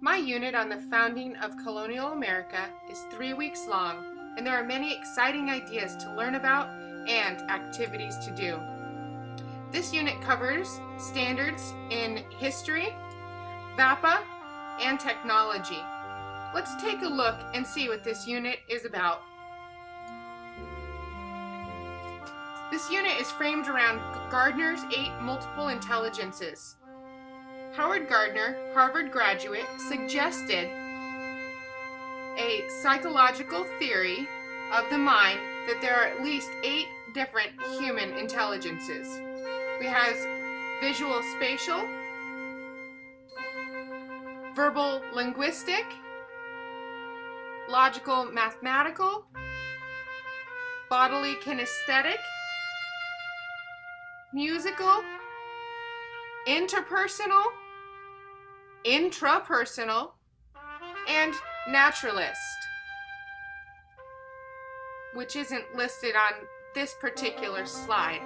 My unit on the founding of colonial America is 3 weeks long, and there are many exciting ideas to learn about and activities to do. This unit covers standards in history, VAPA, and technology. Let's take a look and see what this unit is about. This unit is framed around Gardner's 8 multiple intelligences. Howard Gardner, Harvard graduate, suggested a psychological theory of the mind that there are at least 8 different human intelligences. We have visual spatial, verbal linguistic, logical mathematical, bodily kinesthetic, musical, interpersonal, intrapersonal, and naturalist, which isn't listed on this particular slide.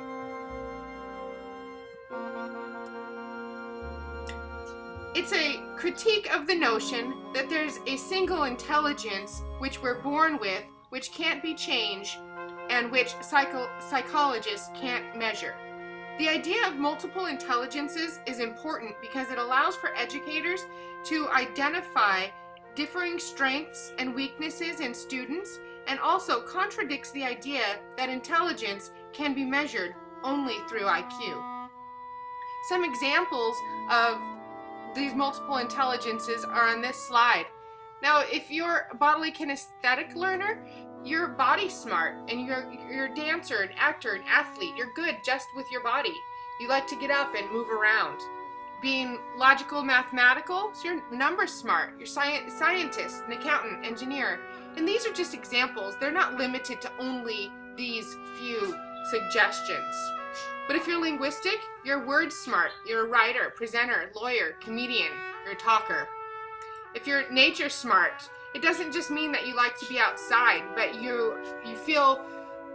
It's a critique of the notion that there's a single intelligence which we're born with, which can't be changed, and which psychologists can't measure. The idea of multiple intelligences is important because it allows for educators to identify differing strengths and weaknesses in students, and also contradicts the idea that intelligence can be measured only through IQ. Some examples of these multiple intelligences are on this slide. Now, if you're a bodily kinesthetic learner, you're body smart, and you're a dancer, an actor, an athlete. You're good just with your body. You like to get up and move around. Being logical mathematical, so you're number smart. You're scientist, an accountant, engineer. And these are just examples. They're not limited to only these few suggestions. But if you're linguistic, you're word smart. You're a writer, presenter, lawyer, comedian. You're a talker. If you're nature smart, it doesn't just mean that you like to be outside, but you feel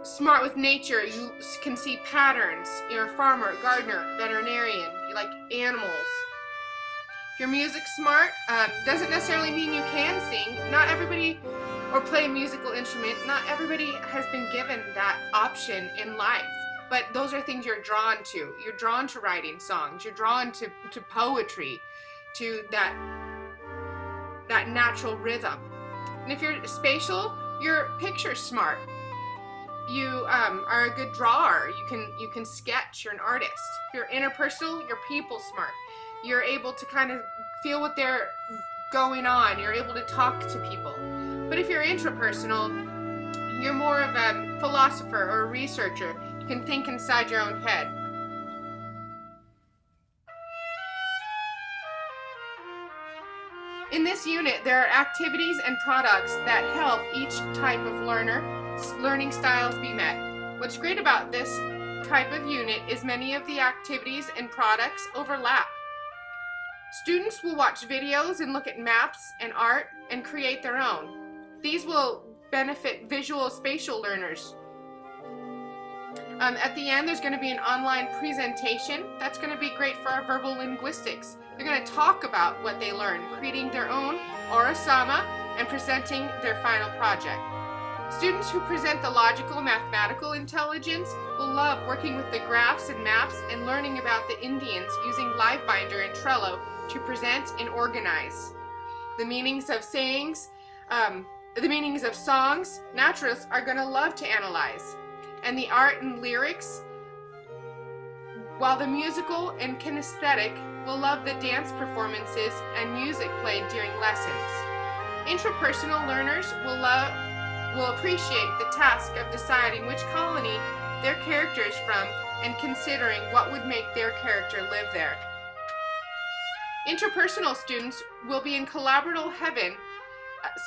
smart with nature. You can see patterns. You're a farmer, gardener, veterinarian. You like animals. If you're music smart, doesn't necessarily mean you can sing. Not everybody, or play a musical instrument. Not everybody has been given that option in life. But those are things you're drawn to. You're drawn to writing songs. You're drawn to poetry, to that natural rhythm. And if you're spatial, you're picture smart. You are a good drawer. You can sketch. You're an artist. If you're interpersonal, you're people smart. You're able to kind of feel what they're going on. You're able to talk to people. But if you're intrapersonal, you're more of a philosopher or a researcher. You can think inside your own head. In this unit, there are activities and products that help each type of learning styles be met. What's great about this type of unit is many of the activities and products overlap. Students will watch videos and look at maps and art and create their own. These will benefit visual spatial learners. At the end, there's going to be an online presentation. That's going to be great for our verbal linguistics. They're going to talk about what they learned, creating their own orasama and presenting their final project. Students who present the logical mathematical intelligence will love working with the graphs and maps and learning about the Indians using Livebinder and Trello to present and organize. The meanings of sayings, the meanings of songs, naturalists are going to love to analyze. And the art and lyrics, while the musical and kinesthetic will love the dance performances and music played during lessons. Intrapersonal learners will appreciate the task of deciding which colony their character is from and considering what would make their character live there. Interpersonal students will be in collaborative heaven,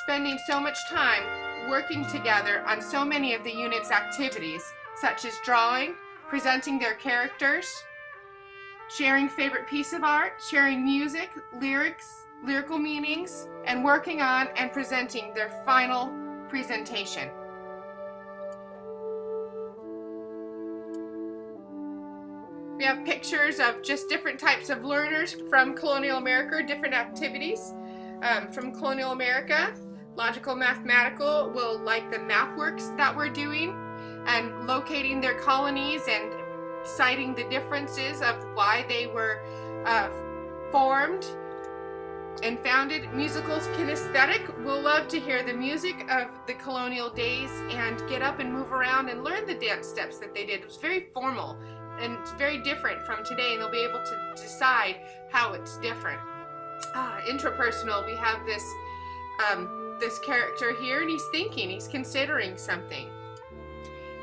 spending so much time working together on so many of the unit's activities, such as drawing, presenting their characters, sharing favorite piece of art, sharing music, lyrical meanings, and working on and presenting their final presentation. We have pictures of just different types of learners from colonial America, different activities. from colonial America. Logical mathematical will like the map works that we're doing and locating their colonies and citing the differences of why they were formed and founded. Musicals kinesthetic will love to hear the music of the colonial days and get up and move around and learn the dance steps that they did. It was very formal and it's very different from today, and they'll be able to decide how it's different. Intrapersonal, we have this this character here, and he's thinking, he's considering something.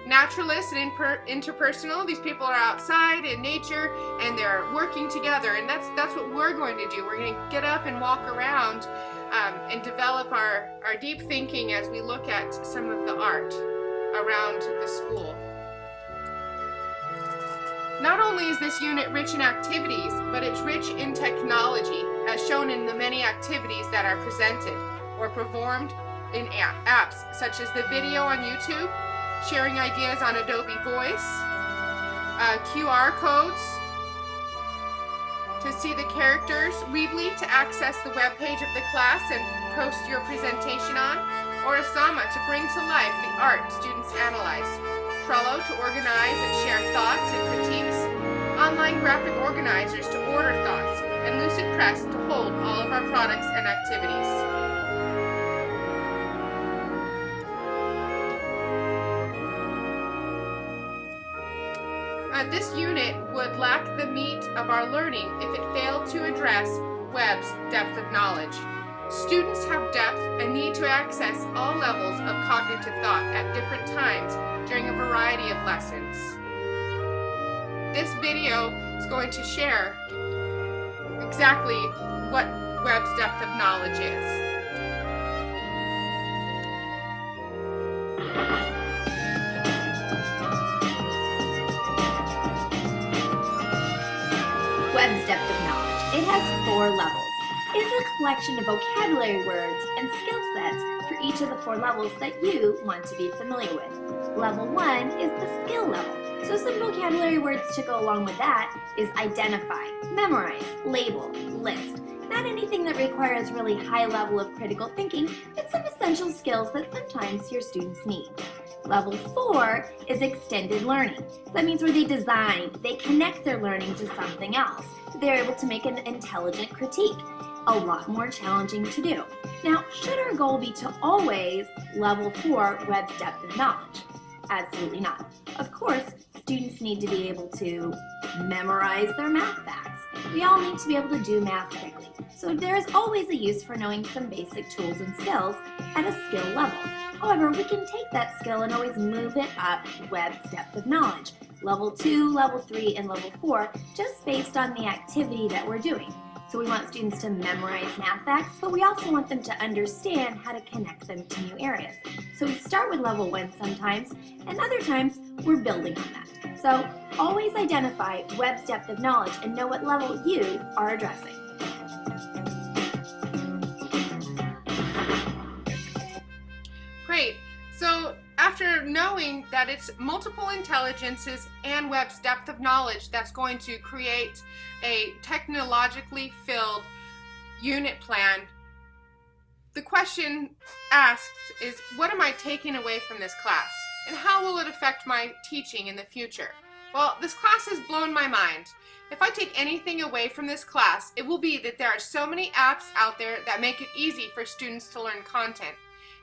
Naturalist and interpersonal, these people are outside in nature and they're working together, and that's what we're going to do. We're going to get up and walk around and develop our deep thinking as we look at some of the art around the school. Not only is this unit rich in activities, but it's rich in technology, as shown in the many activities that are presented or performed in apps, such as the video on YouTube, sharing ideas on Adobe Voice, QR codes to see the characters, Weebly to access the web page of the class and post your presentation on, or Asama to bring to life the art students analyze, Trello to organize and share thoughts and critiques, online graphic organizers to order thoughts, and Lucid Press to hold all of our products and activities. This unit would lack the meat of our learning if it failed to address Webb's depth of knowledge. Students have depth and need to access all levels of cognitive thought at different times during a variety of lessons. This video is going to share exactly what Webb's depth of knowledge is. Webb's depth of knowledge. It has 4 levels. It is a collection of vocabulary words and skill sets for each of the 4 levels that you want to be familiar with. Level 1 is the skill level. So some vocabulary words to go along with that is identify, memorize, label, list. Not anything that requires really high level of critical thinking, but some essential skills that sometimes your students need. Level 4 is extended learning. That means where they design, they connect their learning to something else. They're able to make an intelligent critique. A lot more challenging to do. Now, should our goal be to always level 4 Webb's depth of knowledge? Absolutely not. Of course, students need to be able to memorize their math facts. We all need to be able to do math quickly. So there is always a use for knowing some basic tools and skills at a skill level. However, we can take that skill and always move it up Webb's depth of knowledge. Level 2, level 3, and level 4, just based on the activity that we're doing. So we want students to memorize math facts, but we also want them to understand how to connect them to new areas. So we start with level 1 sometimes, and other times we're building on that. So always identify Webb's depth of knowledge and know what level you are addressing. Great. So after knowing that it's multiple intelligences and Webb's depth of knowledge that's going to create a technologically filled unit plan, the question asked is, what am I taking away from this class? And how will it affect my teaching in the future? Well, this class has blown my mind. If I take anything away from this class, it will be that there are so many apps out there that make it easy for students to learn content.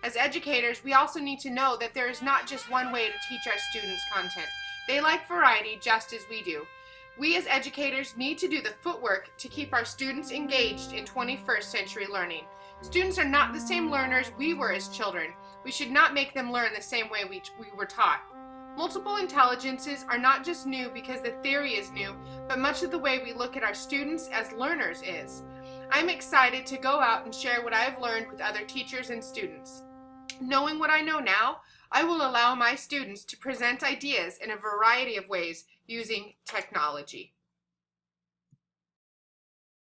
As educators, we also need to know that there is not just one way to teach our students content. They like variety just as we do. We as educators need to do the footwork to keep our students engaged in 21st century learning. Students are not the same learners we were as children. We should not make them learn the same way we were taught. Multiple intelligences are not just new because the theory is new, but much of the way we look at our students as learners is. I'm excited to go out and share what I have learned with other teachers and students. Knowing what I know now, I will allow my students to present ideas in a variety of ways using technology.